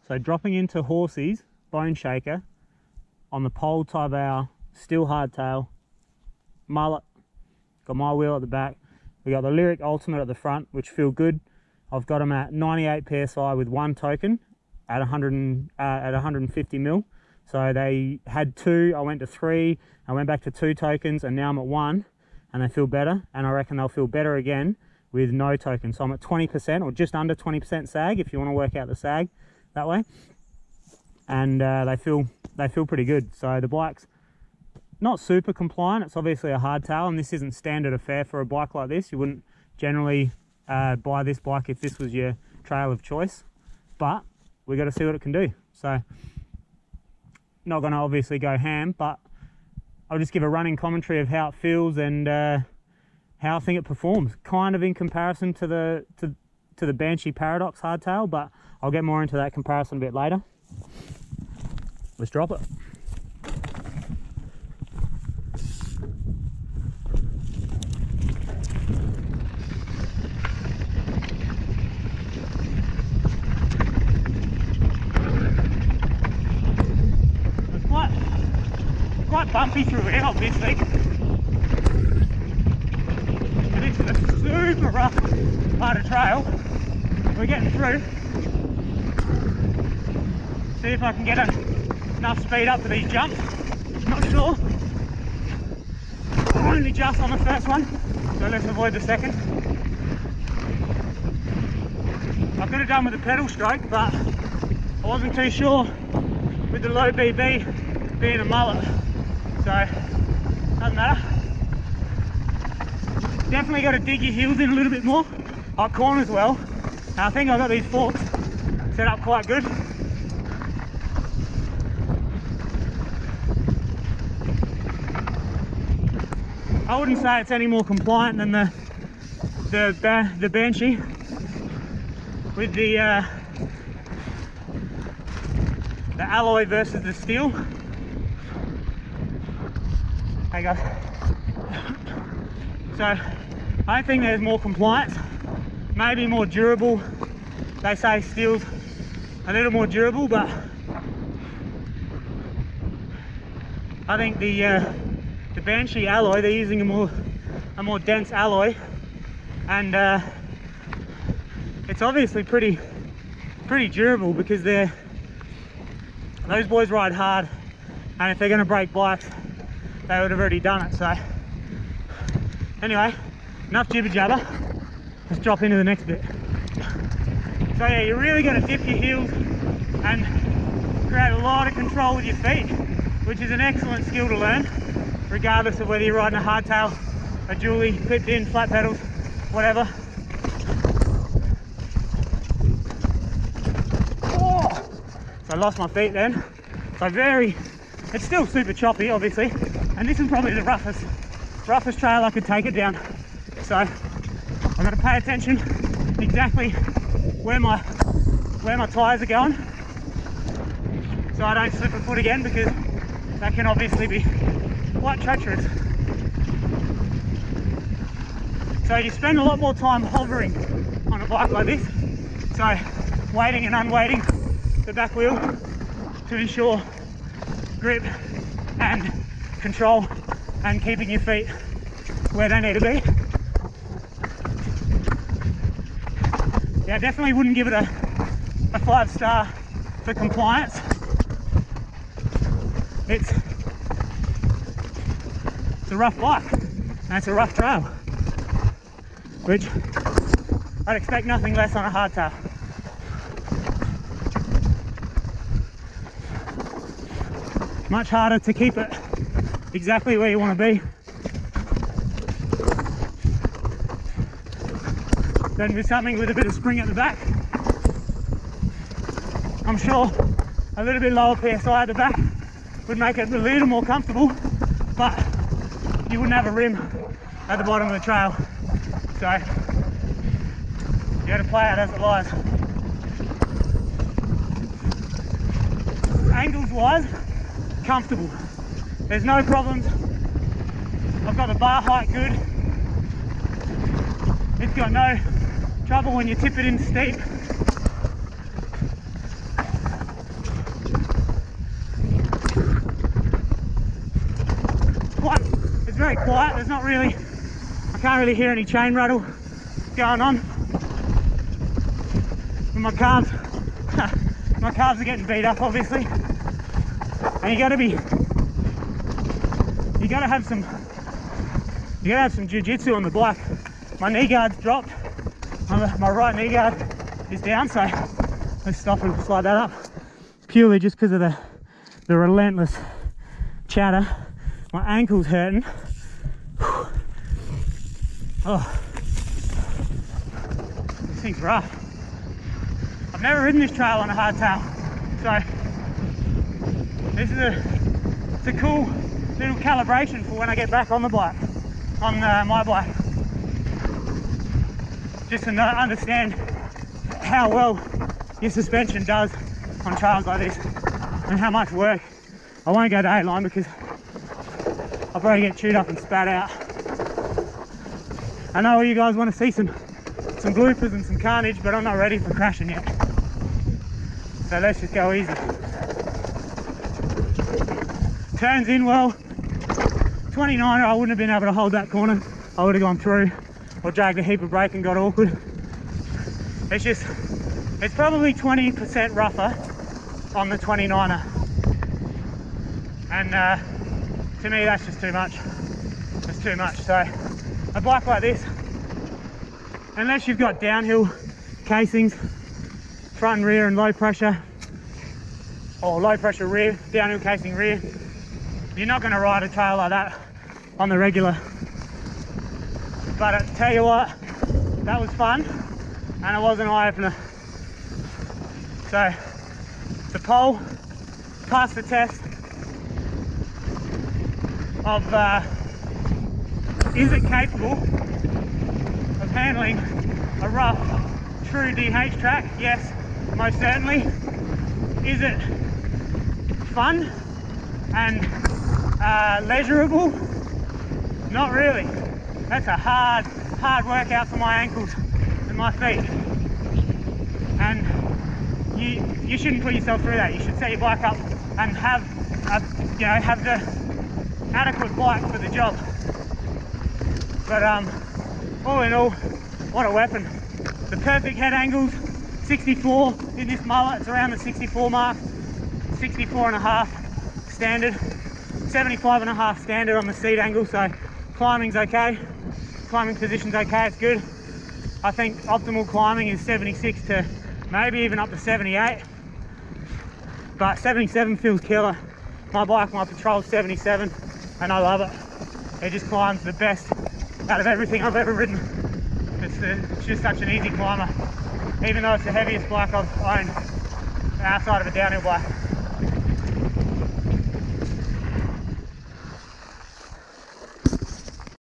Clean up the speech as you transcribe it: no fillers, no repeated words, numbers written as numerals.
So dropping into Horsies Boneshaker on the Pole Taival, still hardtail, mullet, got my wheel at the back. We got the Lyric Ultimate at the front, which feel good. I've got them at 98 psi with one token at 150 mil. So they had 2, I went to 3, I went back to 2 tokens, and now I'm at 1, and they feel better. And I reckon they'll feel better again with no token. So I'm at 20% or just under 20% sag, if you want to work out the sag that way. And they feel pretty good. So the bike's not super compliant. It's obviously a hardtail, and this isn't standard affair for a bike like this. You wouldn't generally buy this bike if this was your trail of choice, but we got to see what it can do. So not going to obviously go ham, but I'll just give a running commentary of how it feels and how I think it performs, kind of in comparison to the Banshee Paradox hardtail, but I'll get more into that comparison a bit later. Let's drop it. Quite bumpy through here, obviously. And it's a super rough part of trail. We're getting through. See if I can get enough speed up for these jumps. Not sure. Only just on the first one, so let's avoid the second. I could have done with a pedal stroke, but I wasn't too sure with the low BB being a mullet. So, doesn't matter. Definitely got to dig your heels in a little bit more. Hot corn as well. And I think I got these forks set up quite good. I wouldn't say it's any more compliant than the Banshee with the alloy versus the steel. Hey guys. So I think there's more compliance, maybe more durable. They say steel's a little more durable, but I think the Banshee alloy, they're using a more dense alloy, and it's obviously pretty durable because those boys ride hard, and if they're going to break bikes, they would have already done it. So anyway, enough jibber jabber, let's drop into the next bit. So yeah, you're really going to dip your heels and create a lot of control with your feet, which is an excellent skill to learn, regardless of whether you're riding a hardtail, a dually, clipped in, flat pedals, whatever. Oh! So I lost my feet then. So it's still super choppy, obviously, and this is probably the roughest trail I could take it down. So I've got to pay attention exactly where my tyres are going, so I don't slip a foot again, because that can obviously be quite treacherous. So you spend a lot more time hovering on a bike like this, so weighting and unweighting the back wheel to ensure grip and control and keeping your feet where they need to be. Yeah, I definitely wouldn't give it a 5-star for compliance. It's a rough bike and it's a rough trail, which I'd expect nothing less on a hardtail. Much harder to keep it exactly where you want to be than with something with a bit of spring at the back. I'm sure a little bit lower PSI at the back would make it a little more comfortable, but you wouldn't have a rim at the bottom of the trail. So you got to play it as it lies. Angles wise, comfortable. There's no problems. I've got the bar height good. It's got no trouble when you tip it in steep. very quiet. There's not really, I can't really hear any chain rattle going on. But my calves, my calves are getting beat up, obviously. And you gotta have some jiu-jitsu on the bike. My knee guard's dropped. My right knee guard is down, so let's stop and slide that up. Purely just because of the relentless chatter. My ankle's hurting. Oh, this thing's rough. I've never ridden this trail on a hardtail, so this is it's a cool little calibration for when I get back on the bike, on my bike, just to understand how well your suspension does on trails like this and how much work. I won't go to 8-line because I'll probably get chewed up and spat out. I know you guys want to see some bloopers and some carnage, but I'm not ready for crashing yet. So let's just go easy. Turns in well. 29er, I wouldn't have been able to hold that corner. I would have gone through or dragged a heap of brake and got awkward. It's probably 20% rougher on the 29er. And to me, that's just too much. That's too much. So a bike like this, unless you've got downhill casings, front and rear and low pressure, or low pressure rear, downhill casing rear, you're not going to ride a trail like that on the regular. But I tell you what, that was fun and it was an eye-opener. So the pole passed the test of is it capable of handling a rough, true DH track? Yes, most certainly. Is it fun and leisurable? Not really. That's a hard workout for my ankles and my feet. And you shouldn't put yourself through that. You should set your bike up and have the adequate bike for the job. But all in all, what a weapon. The perfect head angles, 64 in this mullet. It's around the 64 mark, 64 and a half standard, 75 and a half standard on the seat angle. So climbing's okay, climbing position's okay, it's good. I think optimal climbing is 76 to maybe even up to 78, but 77 feels killer. My bike, my Patrol's 77 and I love it. It just climbs the best out of everything I've ever ridden. It's just such an easy climber, even though it's the heaviest bike I've owned outside of a downhill bike.